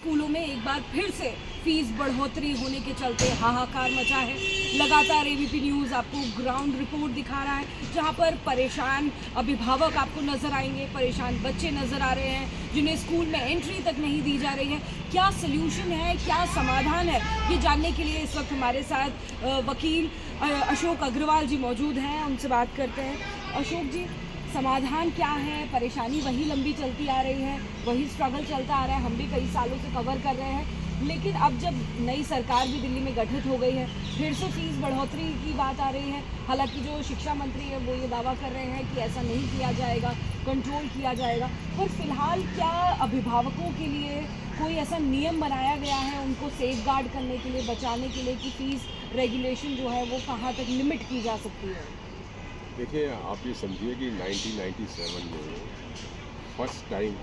स्कूलों में एक बार फिर से फीस बढ़ोतरी होने के चलते हाहाकार मचा है। लगातार एबीपी न्यूज़ आपको ग्राउंड रिपोर्ट दिखा रहा है, जहां पर परेशान अभिभावक आपको नज़र आएंगे, परेशान बच्चे नज़र आ रहे हैं जिन्हें स्कूल में एंट्री तक नहीं दी जा रही है। क्या सल्यूशन है, क्या समाधान है, ये जानने के लिए इस वक्त हमारे साथ वकील अशोक अग्रवाल जी मौजूद हैं। उनसे बात करते हैं। अशोक जी, समाधान क्या है? परेशानी वही लंबी चलती आ रही है, वही स्ट्रगल चलता आ रहा है, हम भी कई सालों से कवर कर रहे हैं, लेकिन अब जब नई सरकार भी दिल्ली में गठित हो गई है, फिर से फीस बढ़ोतरी की बात आ रही है। हालांकि जो शिक्षा मंत्री है वो ये दावा कर रहे हैं कि ऐसा नहीं किया जाएगा, कंट्रोल किया जाएगा, पर फिलहाल क्या अभिभावकों के लिए कोई ऐसा नियम बनाया गया है उनको सेफ गार्ड करने के लिए, बचाने के लिए, कि फीस रेगुलेशन जो है वो कहाँ तक लिमिट की जा सकती है? देखिए, आप ये समझिए कि 1997 में फर्स्ट टाइम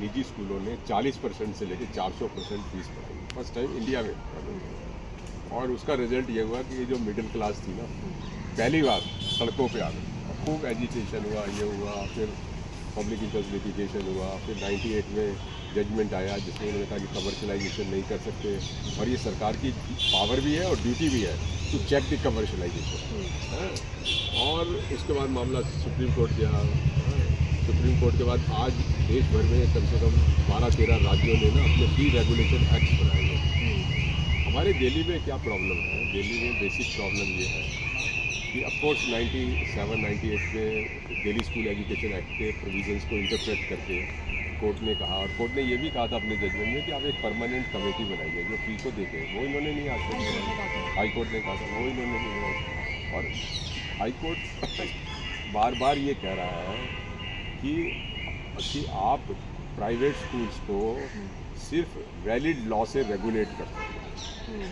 निजी स्कूलों ने 40% से लेकर 400% फीस बढ़ाई, फर्स्ट टाइम इंडिया में। और उसका रिजल्ट ये हुआ कि ये जो मिडिल क्लास थी ना, पहली बार सड़कों पे आ गई, खूब एजिटेशन हुआ, ये हुआ, फिर पब्लिक इंटरेस्ट लिटिगेशन हुआ, फिर 98 में जजमेंट आया जिसमें उन्होंने कहा कि कमर्शलाइजेशन नहीं कर सकते, और ये सरकार की पावर भी है और ड्यूटी भी है टू चेक द कमर्शलाइजेशन। और उसके बाद मामला सुप्रीम कोर्ट गया। सुप्रीम कोर्ट के बाद आज देश भर में कम से कम 12-13 राज्यों ने ना अपने फी रेगुलेशन एक्ट बनाए हैं। हमारे दिल्ली में क्या प्रॉब्लम है? दिल्ली में बेसिक प्रॉब्लम ये है कि ऑफकोर्स 97-98 में दिल्ली स्कूल एजुकेशन एक्ट के प्रोविजंस को इंटरप्रेट करके कोर्ट ने कहा, और कोर्ट ने ये भी कहा था अपने जजमेंट में कि आप एक परमानेंट कमेटी बनाइए जो फी को देखे। वो इन्होंने नहीं, आज तक हाई कोर्ट ने कहा था, वो इन्होंने नहीं बनाया। और हाई कोर्ट बार बार ये कह रहा है कि आप प्राइवेट स्कूल्स को सिर्फ वैलिड लॉ से रेगुलेट कर सकते हैं।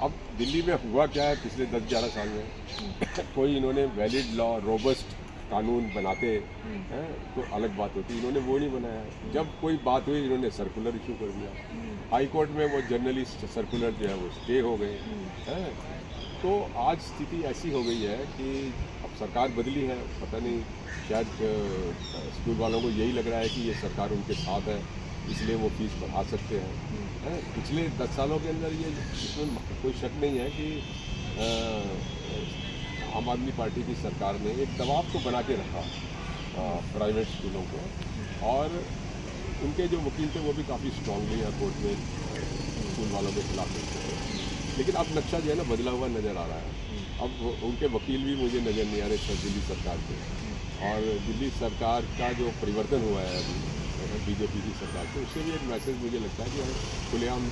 अब दिल्ली में हुआ क्या है पिछले 10-11 साल में कोई इन्होंने वैलिड लॉ, रोबस्ट कानून बनाते हैं तो अलग बात होती, इन्होंने वो नहीं बनाया। जब कोई बात हुई इन्होंने सर्कुलर इशू कर दिया, हाई कोर्ट में वो जर्नली सर्कुलर जो है वो स्टे हो गए हैं। तो आज स्थिति ऐसी हो गई है कि अब सरकार बदली है, पता नहीं, शायद स्कूल वालों को यही लग रहा है कि ये सरकार उनके साथ है, इसलिए वो फीस बढ़ा सकते हैं। पिछले 10 सालों के अंदर ये, इसमें कोई शक नहीं है कि आम आदमी पार्टी की सरकार ने एक दबाव को बना के रखा प्राइवेट स्कूलों को, और उनके जो वकील थे वो भी काफ़ी स्ट्रांगली कोर्ट में स्कूल वालों के खिलाफ थे। लेकिन अब नक्शा जो है ना बदला हुआ नज़र आ रहा है। अब उनके वकील भी मुझे नज़र नहीं आ रहे दिल्ली सरकार के, और दिल्ली सरकार का जो परिवर्तन हुआ है अभी बीजेपी की सरकार से, उससे भी एक मैसेज मुझे लगता है कि खुलेआम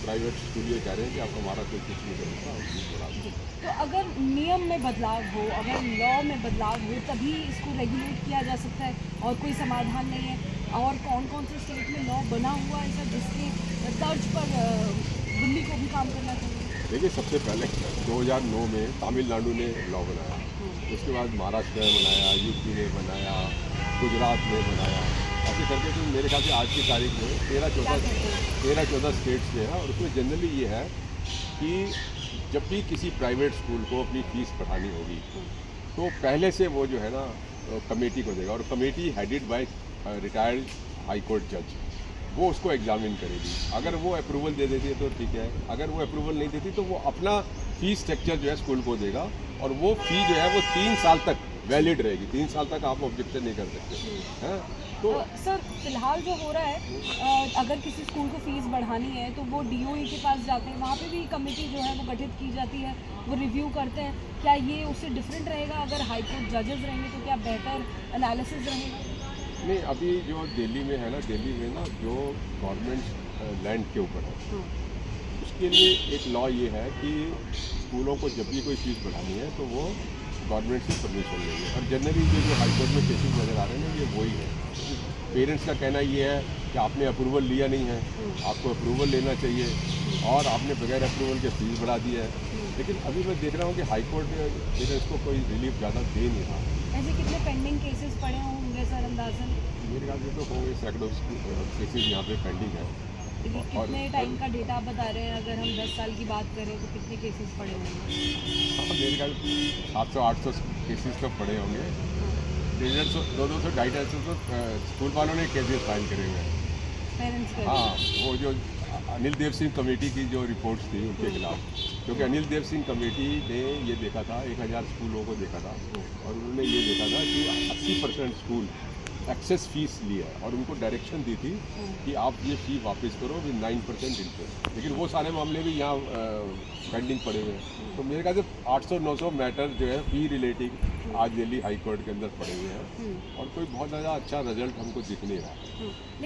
प्राइवेट स्कूल ये कह रहे हैं कि आप हमारा कोई कुछ नहीं करेगा। तो अगर नियम में बदलाव हो, अगर लॉ में बदलाव हो, तभी इसको रेगुलेट किया जा सकता है, और कोई समाधान नहीं है। और कौन कौन से स्टेट में लॉ बना हुआ है ऐसा जिसके तर्ज पर दिल्ली को भी काम करना चाहिए? देखिए, सबसे पहले 2009 में तमिलनाडु ने लॉ बनाया, उसके बाद महाराष्ट्र ने बनाया, यूपी ने बनाया, गुजरात ने बनाया, ऐसे करके तो मेरे ख्याल से आज की तारीख में 13-14 स्टेट्स में है। और उसमें जनरली ये है कि जब भी किसी प्राइवेट स्कूल को अपनी फ़ीस बढ़ानी होगी तो पहले से वो जो है ना कमेटी को देगा, और committee headed by retired high court जज, वो उसको एग्जामिन करेगी। अगर वो अप्रूवल दे देती है तो ठीक है, अगर वो अप्रूवल नहीं देती तो वो अपना फ़ीस स्ट्रक्चर जो है स्कूल को देगा, और वो फ़ी जो है वो 3 साल तक वैलिड रहेगी। 3 साल तक आप ऑब्जेक्शन नहीं कर सकते हैं। तो सर, फिलहाल जो हो रहा है, अगर किसी स्कूल को फीस बढ़ानी है तो वो डीओई के पास जाते हैं, वहाँ पे भी कमेटी जो है वो गठित की जाती है, वो रिव्यू करते हैं। क्या ये उससे डिफरेंट रहेगा? अगर हाई कोर्ट जजेस रहेंगे तो क्या बेहतर एनालिसिस रहेगा? नहीं, अभी जो दिल्ली में है ना, दिल्ली में ना जो गवर्नमेंट लैंड के ऊपर है, उसके लिए एक लॉ ये है कि स्कूलों को जब भी कोई फीस बढ़ानी है तो वो गवर्नमेंट से परमिशन लेंगे। और जनरली जो हाई कोर्ट में केसेस नज़र आ रहे हैं ना, ये वही है। पेरेंट्स का कहना ये है कि आपने अप्रूवल लिया नहीं है, आपको अप्रूवल लेना चाहिए, और आपने बगैर अप्रूवल के फीस बढ़ा दी है। लेकिन अभी मैं देख रहा हूँ कि हाई कोर्ट पेरेंट्स को कोई रिलीफ ज़्यादा दे नहीं रहा। ऐसे कितने पेंडिंग केसेस पड़े होंगे सर अंदाजन? मेरे ख्याल से तो होंगे सैकड़ों केसेज यहाँ पे पेंडिंग है। कितने टाइम का डेटा आप बता रहे हैं? अगर हम 10 साल की बात करें तो कितने केसेस पड़े होंगे? मेरे ख्याल 700-800 केसेस तो पड़े होंगे। 150, 200, 250 तो स्कूल वालों ने केसेस फाइल करे हुए हैं। पेरेंट्स हाँ, वो जो अनिल देव सिंह कमेटी की जो रिपोर्ट्स थी उनके खिलाफ, क्योंकि अनिल देव सिंह कमेटी ने ये देखा था, 1000 स्कूलों को देखा था और उन्होंने ये देखा था कि 80% स्कूल एक्सेस फीस लिया है और उनको डायरेक्शन दी थी कि आप ये फ़ी वापस करो विद 9% इंटरेस्ट, लेकिन वो सारे मामले भी यहाँ पेंडिंग पड़े हुए हैं। तो मेरे ख्याल से 800-900 मैटर जो है फ़ी रिलेटिंग आज दिल्ली हाई कोर्ट के अंदर पड़े हुए हैं और कोई बहुत ज़्यादा अच्छा रिजल्ट हमको दिख नहीं रहा। लेकिन